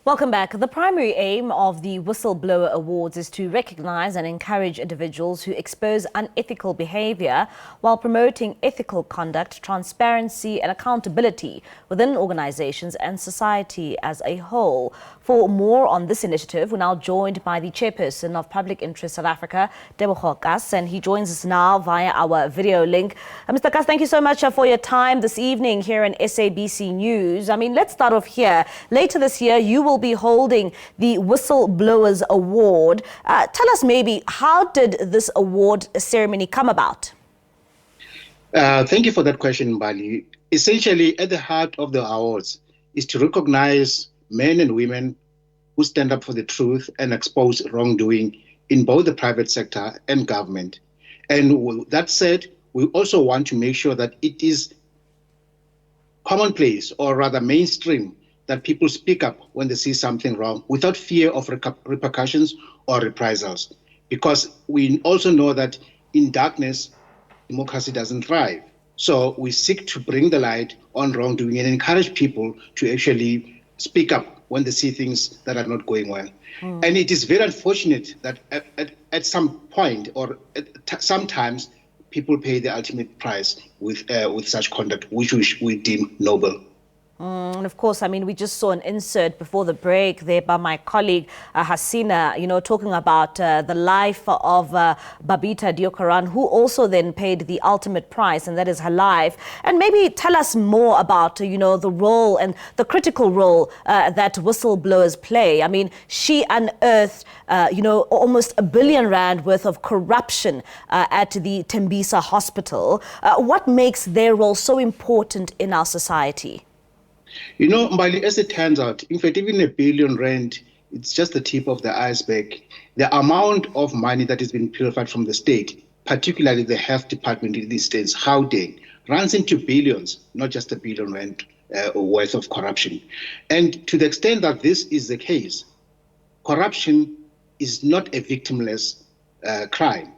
Welcome back. The primary aim of the Whistleblower Awards is to recognize and encourage individuals who expose unethical behavior while promoting ethical conduct, transparency and accountability within organizations and society as a whole. For more on this initiative, we're now joined by the chairperson of Public Interest South Africa, Tebogo Khaas, and he joins us now via our video link. Mr. Khaas, thank you so much for your time this evening here in SABC News. Let's start off here. Later this year, you will be holding the Whistleblowers Award. Tell us maybe, how did this award ceremony come about? Thank you for that question, Bali. Essentially, at the heart of the awards is to recognize men and women who stand up for the truth and expose wrongdoing in both the private sector and government. And that said, we also want to make sure that it is commonplace, or rather mainstream, that people speak up when they see something wrong without fear of repercussions or reprisals. Because we also know that in darkness, democracy doesn't thrive. So we seek to bring the light on wrongdoing and encourage people to actually speak up when they see things that are not going well. And it is very unfortunate that at some point, or sometimes, people pay the ultimate price with such conduct, which we deem noble. And of course, we just saw an insert before the break there by my colleague Hasina, talking about the life of Babita Deokaran, who also then paid the ultimate price, and that is her life. And maybe tell us more about, the role and the critical role that whistleblowers play. She unearthed, almost R1 billion worth of corruption at the Tembisa hospital. What makes their role so important in our society? Mbali, as it turns out, in fact, even R1 billion, it's just the tip of the iceberg. The amount of money that has been purified from the state, particularly the health department in these states, Gauteng, runs into billions, not just R1 billion worth of corruption. And to the extent that this is the case, corruption is not a victimless crime.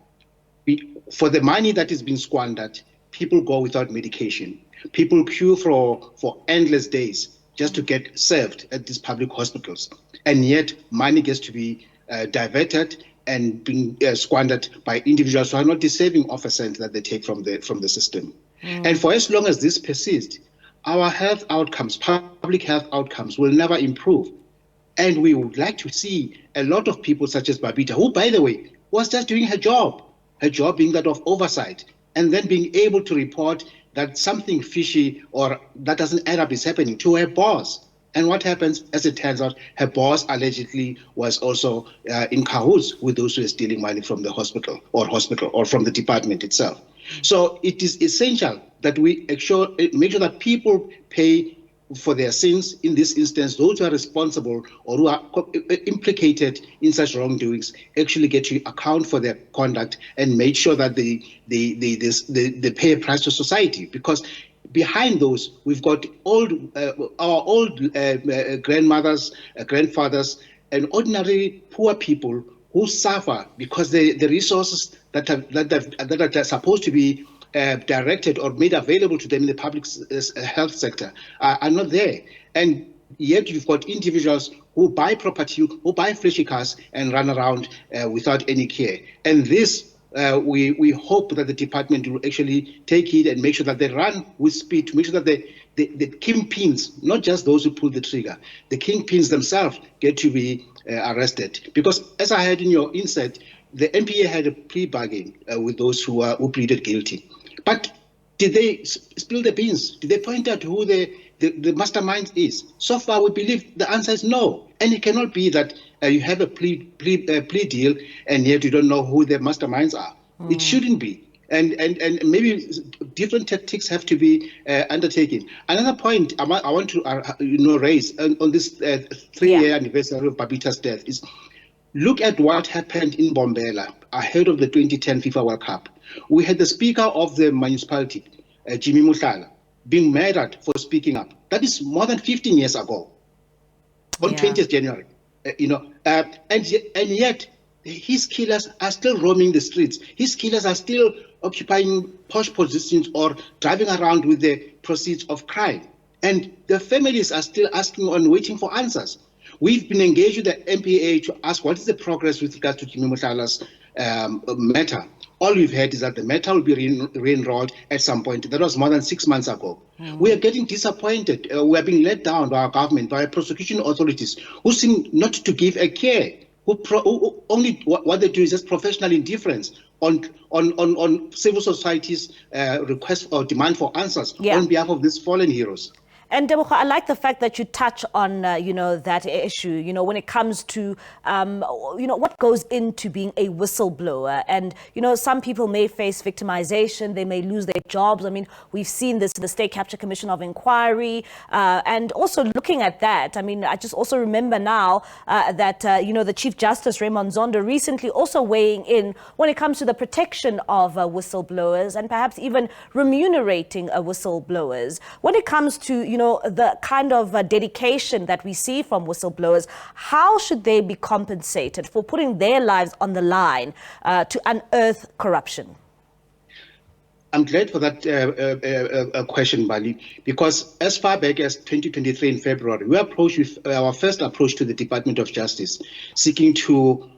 For the money that is being squandered, people go without medication. People queue for endless days just to get served at these public hospitals. And yet money gets to be diverted and being squandered by individuals who are not deserving of a cent that they take from the system. And for as long as this persists, our health outcomes, public health outcomes, will never improve. And we would like to see a lot of people such as Babita, who, by the way, was just doing her job being that of oversight, and then being able to report that something fishy or that doesn't add up is happening to her boss. And what happens, as it turns out, her boss allegedly was also in cahoots with those who are stealing money from the hospital or from the department itself. So it is essential that we make sure that people pay for their sins. In this instance, those who are responsible or who are implicated in such wrongdoings actually get to account for their conduct and make sure that they pay a price to society. Because behind those, we've got our old grandmothers, grandfathers, and ordinary poor people who suffer because the resources that are supposed to be directed or made available to them in the public health sector are not there. And yet you've got individuals who buy property, who buy flashy cars and run around without any care. And this, we hope that the department will actually take it and make sure that they run with speed, to make sure that the kingpins, not just those who pull the trigger, the kingpins themselves get to be arrested. Because as I heard in your insight, the NPA had a plea bargain with those who pleaded guilty. But did they spill the beans? Did they point out who the mastermind is? So far, we believe the answer is no. And it cannot be that you have a plea deal and yet you don't know who the masterminds are. It shouldn't be. And maybe different tactics have to be undertaken. Another point I want to raise on this 3-year anniversary of Babita's death is, look at what happened in Bombela ahead of the 2010 FIFA World Cup. We had the speaker of the municipality, Jimmy Mutlala, being murdered for speaking up. That is more than 15 years ago, on 20th January. And yet his killers are still roaming the streets. His killers are still occupying posh positions or driving around with the proceeds of crime. And the families are still asking and waiting for answers. We've been engaged with the MPA to ask what is the progress with regards to Jimmy Mohlala's matter. All we've heard is that the matter will be re-enrolled at some point. That was more than 6 months ago. We are getting disappointed. We are being let down by our government, by our prosecution authorities, who seem not to give a care. Who only what they do is just professional indifference on civil society's request or demand for answers on behalf of these fallen heroes. And Tebogo, I like the fact that you touch on, that issue, when it comes to, what goes into being a whistleblower. And, some people may face victimization, they may lose their jobs. I mean, we've seen this in the State Capture Commission of Inquiry. And also looking at that, I mean, I just also remember now that, the Chief Justice, Raymond Zondo, recently also weighing in when it comes to the protection of whistleblowers and perhaps even remunerating whistleblowers. When it comes to, the kind of dedication that we see from whistleblowers, how should they be compensated for putting their lives on the line to unearth corruption? I'm glad for that question, Bali, because as far back as 2023 in February, we approached with our first approach to the Department of Justice, seeking to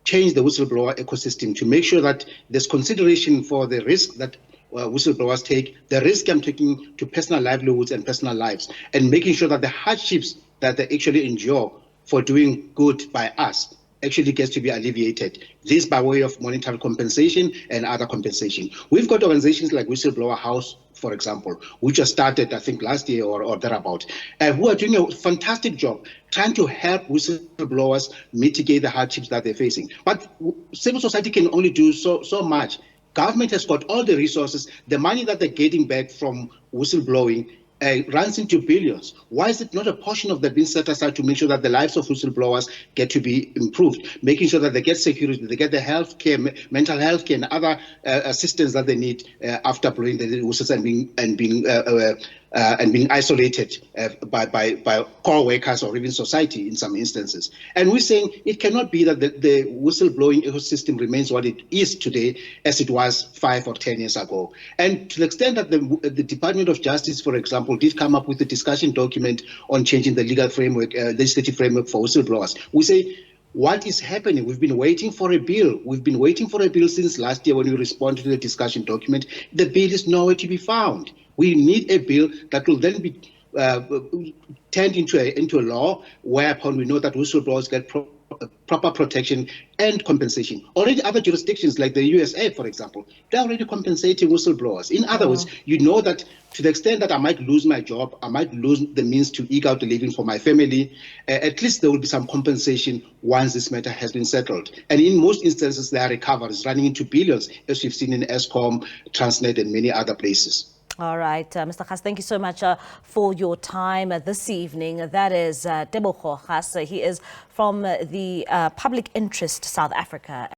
change the whistleblower ecosystem to make sure that there's consideration for the risk that whistleblowers take, the risk I'm taking to personal livelihoods and personal lives, and making sure that the hardships that they actually endure for doing good by us actually gets to be alleviated. This by way of monetary compensation and other compensation. We've got organizations like Whistleblower House, for example, which just started, I think, last year or thereabout, who are doing a fantastic job trying to help whistleblowers mitigate the hardships that they're facing. But civil society can only do so much. Government has got all the resources. The money that they're getting back from whistleblowing runs into billions. Why is it not a portion of that being set aside to make sure that the lives of whistleblowers get to be improved, making sure that they get security, they get the health care, mental health care, and other assistance that they need after blowing the whistles and being isolated by core workers or even society in some instances. And we're saying it cannot be that the whistleblowing ecosystem remains what it is today as it was 5 or 10 years ago. And to the extent that the Department of Justice, for example, did come up with a discussion document on changing the legal framework, legislative framework for whistleblowers, we say, what is happening? We've been waiting for a bill. We've been waiting for a bill since last year when we responded to the discussion document. The bill is nowhere to be found. We need a bill that will then be turned into a law, whereupon we know that whistleblowers get proper protection and compensation. Already other jurisdictions like the USA, for example, they're already compensating whistleblowers. In other words, you know that to the extent that I might lose my job, I might lose the means to eke out a living for my family, at least there will be some compensation once this matter has been settled. And in most instances, there are recoveries running into billions, as we've seen in ESCOM, Transnet, and many other places. All right, Mr. Khaas, thank you so much for your time this evening. That is Tebogo Khaas. He is from the Public Interest South Africa.